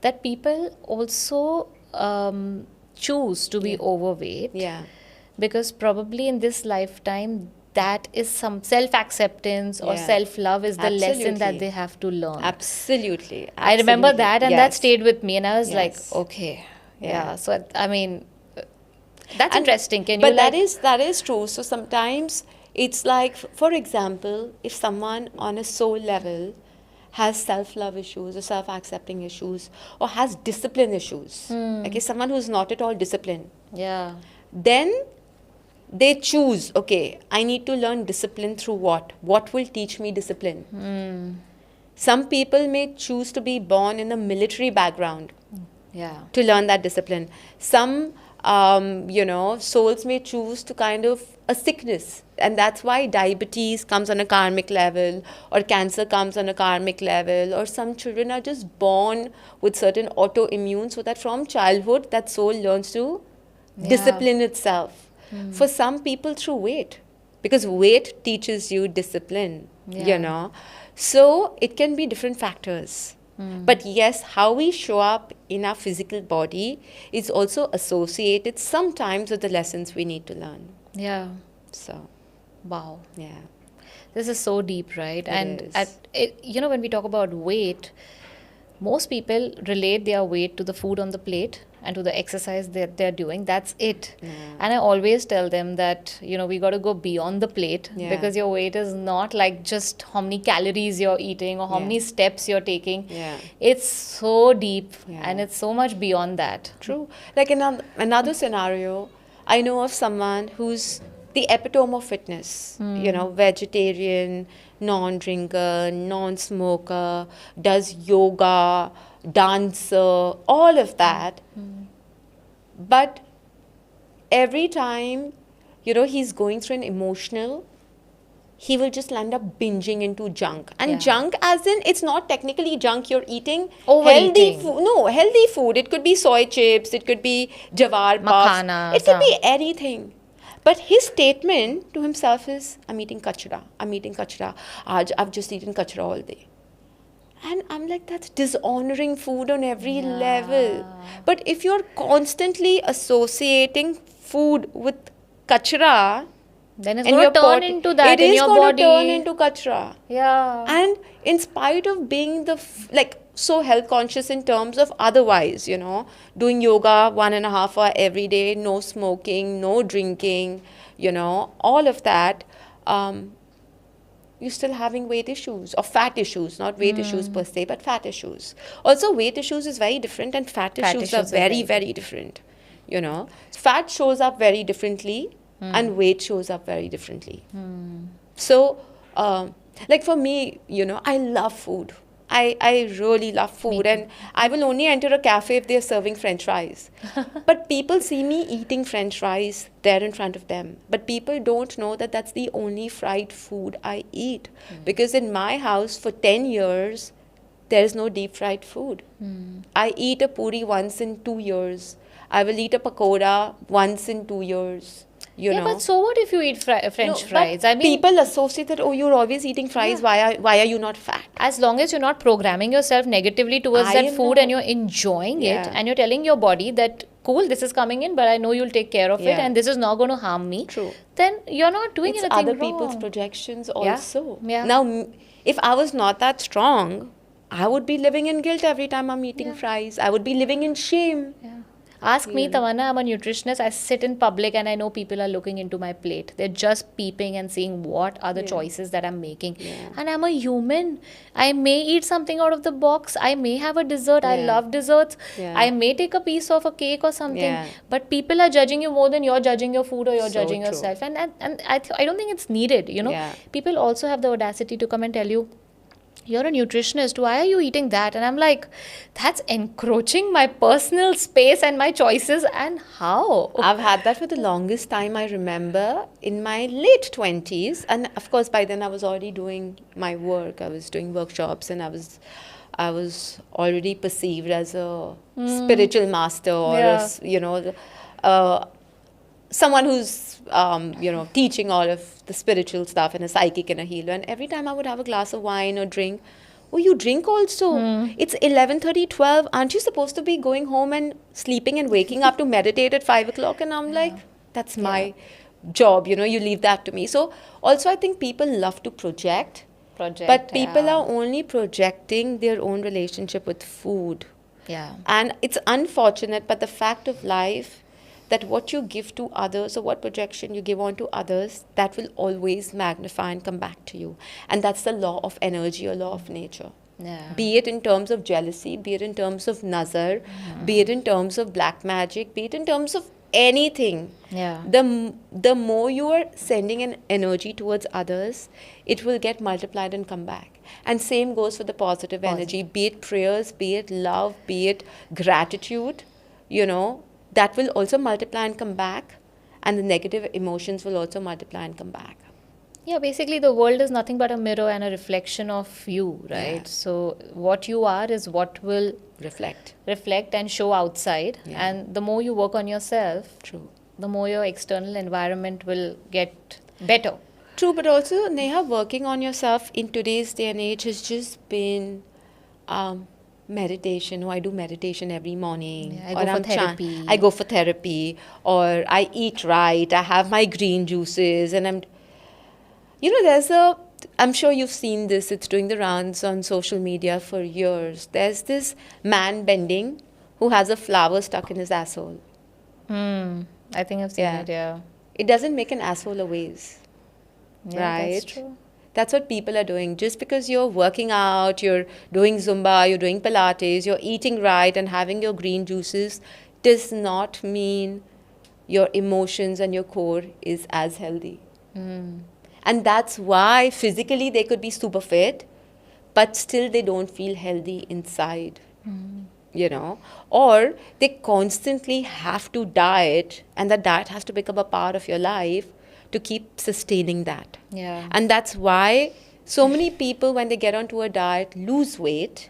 that people also choose to be overweight Yeah. because probably in this lifetime that is some self-acceptance or Yeah. self-love is the lesson that Absolutely. they have to learn. Absolutely. I remember Absolutely. that, and that Yes. stayed with me, and I was like, Yes. okay, Yeah. yeah. So I mean, that's And interesting. Can you but like, that is true. So sometimes it's like, for example, if someone on a soul level has self-love issues or self-accepting issues or has discipline issues, okay, someone who's not at all disciplined, yeah, then they choose, okay, I need to learn discipline through what will teach me discipline. Some people may choose to be born in a military background yeah, to learn that discipline. Some, souls may choose to kind of a sickness. And that's why diabetes comes on a karmic level, or cancer comes on a karmic level, or some children are just born with certain autoimmune, so that from childhood, that soul learns to yeah, discipline itself. For some people, through weight, because weight teaches you discipline, yeah. So it can be different factors. But yes, how we show up in our physical body is also associated sometimes with the lessons we need to learn. Yeah. So, Wow. yeah, This is so deep, right? it And is. when we talk about weight, most people relate their weight to the food on the plate and to the exercise that they're doing. That's it. Yeah. And I always tell them that, we got to go beyond the plate Yeah. because your weight is not like just how many calories you're eating or how Yeah. many steps you're taking. Yeah. It's so deep Yeah. and it's so much beyond that. True. Like in another scenario, I know of someone who's the epitome of fitness, vegetarian, non-drinker, non-smoker, does yoga, dancer, all of that. But every time, he's going through an emotional, he will just end up binging into junk. And Yeah. junk, as in, it's not technically junk you're eating. Overeating. Healthy food. No, healthy food. It could be soy chips, it could be jawar puffs, it Makhanas. could be anything. But his statement to himself is, I'm eating kachra. I'm eating kachra. I've just eaten kachra all day. And I'm like, that's dishonoring food on every level. But if you're constantly associating food with kachra, Then it's and going your to turn body, into that it in is your going to turn body. into kachra. Yeah. And in spite of being so health conscious in terms of otherwise, doing yoga 1.5 hours every day, no smoking, no drinking, all of that, you're still having weight issues or fat issues, not weight issues per se, but fat issues. Also, weight issues is very different, and fat issues are issues are very, very very different. Fat shows up very differently, and weight shows up very differently. So, like for me, I love food. I really love food, and I will only enter a cafe if they're serving French fries. But people see me eating French fries there in front of them. But people don't know that that's the only fried food I eat. Because in my house for 10 years, there's no deep fried food. I eat a puri once in 2 years. I will eat a pakoda once in 2 years. Yeah, but so what if you eat French fries? But people associate that, oh, you're always eating fries. Yeah. Why are you not fat? As long as you're not programming yourself negatively towards I that food and know. you're enjoying it Yeah. and you're telling your body that, cool, this is coming in, but I know you'll take care of it Yeah. and this is not going to harm me. True. Then you're not doing It's anything other wrong. people's projections Yeah. also. Yeah. Now, if I was not that strong, I would be living in guilt every time I'm eating fries. I would be living in shame. Yeah. Ask me, Tamanna, I'm a nutritionist. I sit in public and I know people are looking into my plate. They're just peeping and seeing what are the choices that I'm making. Yeah. And I'm a human. I may eat something out of the box. I may have a dessert. I Yeah. love desserts. Yeah. I may take a piece of a cake or something. Yeah. But people are judging you more than you're judging your food or you're So judging true. yourself. And I don't think it's needed, Yeah. People also have the audacity to come and tell you, you're a nutritionist, why are you eating that? And I'm like, that's encroaching my personal space and my choices. And how? I've had that for the longest time. I remember in my late 20s, and of course by then I was already doing my work. I was doing workshops, and I was already perceived as a spiritual master, or someone who's teaching all of the spiritual stuff, and a psychic and a healer. And every time I would have a glass of wine or drink, Oh, you drink also? It's 11:30, 12. Aren't you supposed to be going home and sleeping and waking up to meditate at 5 o'clock? And I'm like, that's my job, you leave that to me. So also I think people love to project, Project. but people are only projecting their own relationship with food. Yeah. And it's unfortunate, but the fact of life that what you give to others or what projection you give on to others, that will always magnify and come back to you. And that's the law of energy or law of nature. Yeah. Be it in terms of jealousy, be it in terms of nazar, be it in terms of black magic, be it in terms of anything. Yeah. The more you are sending an energy towards others, it will get multiplied and come back. And same goes for the positive energy, be it prayers, be it love, be it gratitude, that will also multiply and come back. And the negative emotions will also multiply and come back. Yeah, basically the world is nothing but a mirror and a reflection of you, right? Yeah. So what you are is what will Reflect. and show outside. Yeah. And the more you work on yourself, True. the more your external environment will get better. True, but also, Neha, working on yourself in today's day and age has just been meditation. I do meditation every morning. Yeah, I go for therapy. I go for therapy. Or I eat right. I have my green juices. And I'm sure you've seen this. It's doing the rounds on social media for years. There's this man bending who has a flower stuck in his asshole. I think I've seen Yeah. it, yeah. It doesn't make an asshole a waste. Yeah, Right? that's true. That's what people are doing. Just because you're working out, you're doing Zumba, you're doing Pilates, you're eating right and having your green juices, does not mean your emotions and your core is as healthy. And that's why physically they could be super fit, but still they don't feel healthy inside. Or they constantly have to diet, and that diet has to become a part of your life to keep sustaining that. Yeah. And that's why so many people, when they get onto a diet, lose weight,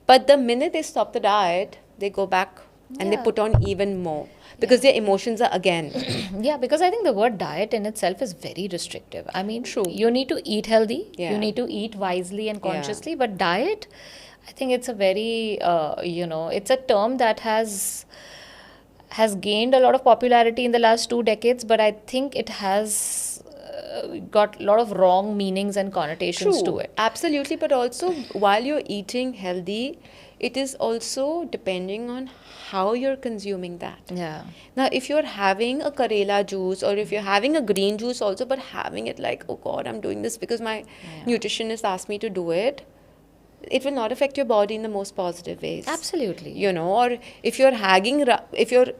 but the minute they stop the diet, they go back and they Yeah. put on even more because their emotions are again. Yeah, because I think the word diet in itself is very restrictive. I mean, True. you need to eat healthy, Yeah. you need to eat wisely and Yeah. consciously, but diet, I think it's a very, it's a term that has gained a lot of popularity in the last 2 decades, but I think it has got a lot of wrong meanings and connotations to it. Absolutely. But also, while you're eating healthy, it is also depending on how you're consuming that. Yeah. Now, if you're having a Karela juice or if you're having a green juice also, but having it like, oh God, I'm doing this because my nutritionist asked me to do it, it will not affect your body in the most positive ways. Absolutely. Or if you're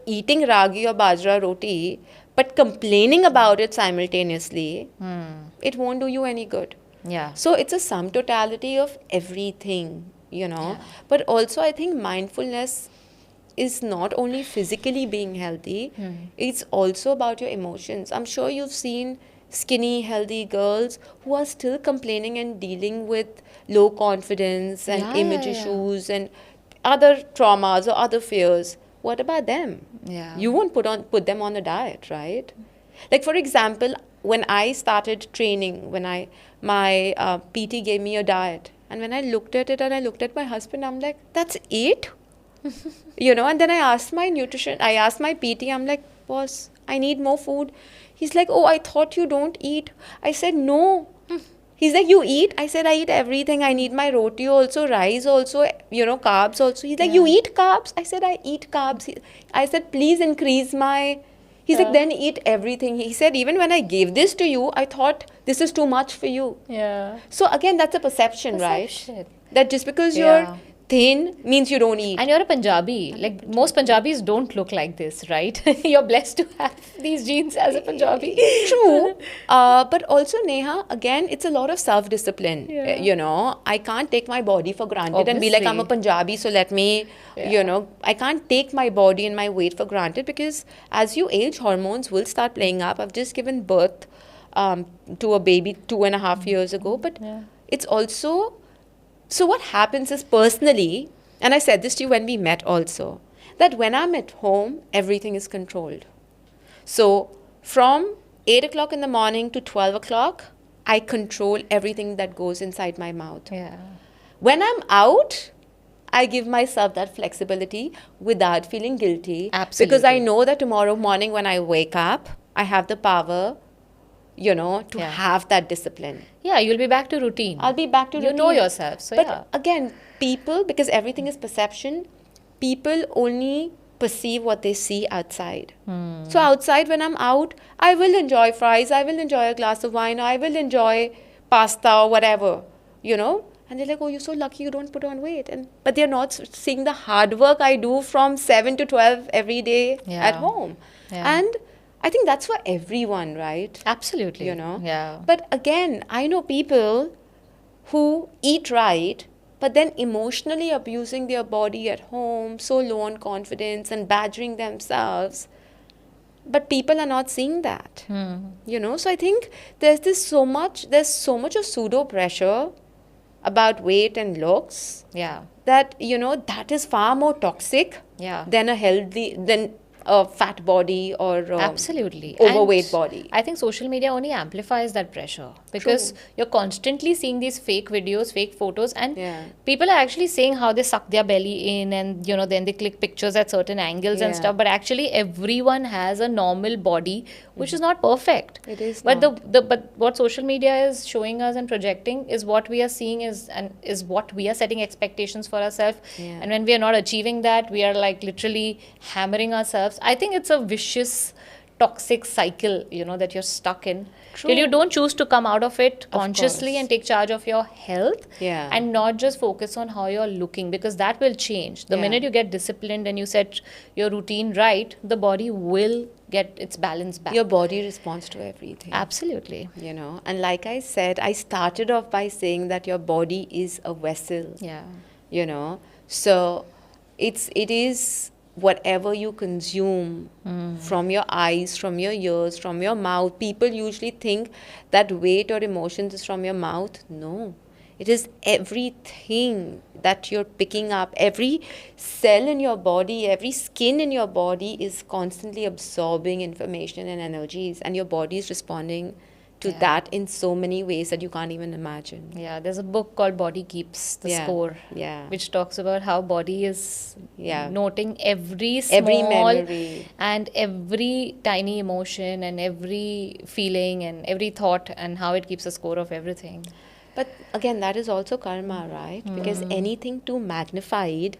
eating ragi or bajra roti, but complaining about it simultaneously, it won't do you any good. Yeah. So it's a sum totality of everything, But also I think mindfulness is not only physically being healthy, it's also about your emotions. I'm sure you've seen skinny, healthy girls who are still complaining and dealing with low confidence and image issues and other traumas or other fears. What about them? Yeah. You won't put them on a diet, right? Like, for example, when I started training, my PT gave me a diet, and when I looked at it and I looked at my husband, I'm like, that's it? And then I asked my PT, I'm like, boss, I need more food. He's like, oh, I thought you don't eat. I said, no. He's like, you eat? I said, I eat everything. I need my roti also, rice also, carbs also. He's like, you eat carbs? I said, I eat carbs. I said, please increase my... He's like, then eat everything. He said, even when I gave this to you, I thought this is too much for you. Yeah. So again, that's a perception, right? That just because you're thin means you don't eat. And you're a Punjabi. Like, most Punjabis don't look like this, right? You're blessed to have these genes as a Punjabi. True. But also, Neha, again, it's a lot of self-discipline. I can't take my body for granted and be like, I'm a Punjabi, so let me, I can't take my body and my weight for granted because as you age, hormones will start playing up. I've just given birth to a baby 2.5 years ago. But it's also... So what happens is personally, and I said this to you when we met also, that when I'm at home, everything is controlled. So from 8 o'clock in the morning to 12 o'clock, I control everything that goes inside my mouth. Yeah. when I'm out, I give myself that flexibility without feeling guilty. Because I Absolutely. know that tomorrow morning when I wake up, I have the power, to Yeah. have that discipline. Yeah, you'll be back to routine. I'll be back to You know routine. yourself, so But yeah. again, people, because everything is perception, people only perceive what they see outside. So outside, when I'm out, I will enjoy fries, I will enjoy a glass of wine, I will enjoy pasta or whatever, And they're like, oh, you're so lucky you don't put on weight. But they're not seeing the hard work I do from 7 to 12 every day at Yeah. home. Yeah. And I think that's for everyone, right? Absolutely. Yeah. But again, I know people who eat right, but then emotionally abusing their body at home, so low on confidence and badgering themselves. But people are not seeing that. So I think there's so much of pseudo pressure about weight and looks Yeah. that, that is far more toxic Yeah. than a fat body or Absolutely. overweight And body. I think social media only amplifies that pressure because True. you're constantly seeing these fake videos, fake photos, and Yeah. people are actually saying how they suck their belly in and, then they click pictures at certain angles and Yeah. stuff. But actually, everyone has a normal body, which is not perfect. It is But not. but what social media is showing us and projecting is what we are seeing is what we are setting expectations for ourselves. Yeah. And when we are not achieving that, we are like literally hammering ourselves. I think it's a vicious, toxic cycle, that you're stuck in. True. Till you don't choose to come out of it consciously course. and take charge of your health. Yeah. And not just focus on how you're looking, because that will change. The Yeah. minute you get disciplined and you set your routine right, the body will get its balance back. Your body responds to everything. Absolutely. And like I said, I started off by saying that your body is a vessel. Yeah. So it is whatever you consume from your eyes, from your ears, from your mouth. People usually think that weight or emotions is from your mouth. No, it is everything that you're picking up. Every cell in your body, every skin in your body is constantly absorbing information and energies, and your body is responding to Yeah. that in so many ways that you can't even imagine. Yeah, there's a book called Body Keeps the Yeah, Score, yeah. which talks about how body is Yeah. noting every small Every memory. and every tiny emotion and every feeling and every thought, and how it keeps a score of everything. But again, that is also karma, right? Because anything too magnified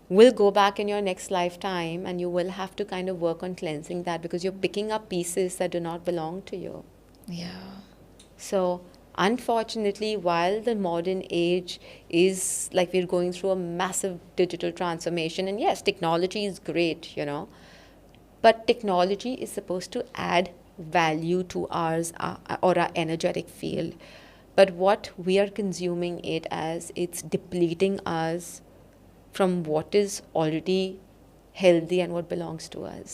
will go back in your next lifetime, and you will have to kind of work on cleansing that, because you're picking up pieces that do not belong to you. Yeah. So unfortunately, while the modern age is like we're going through a massive digital transformation, and yes, technology is great, but technology is supposed to add value to ours or our energetic field. But what we are consuming it as, it's depleting us from what is already healthy and what belongs to us.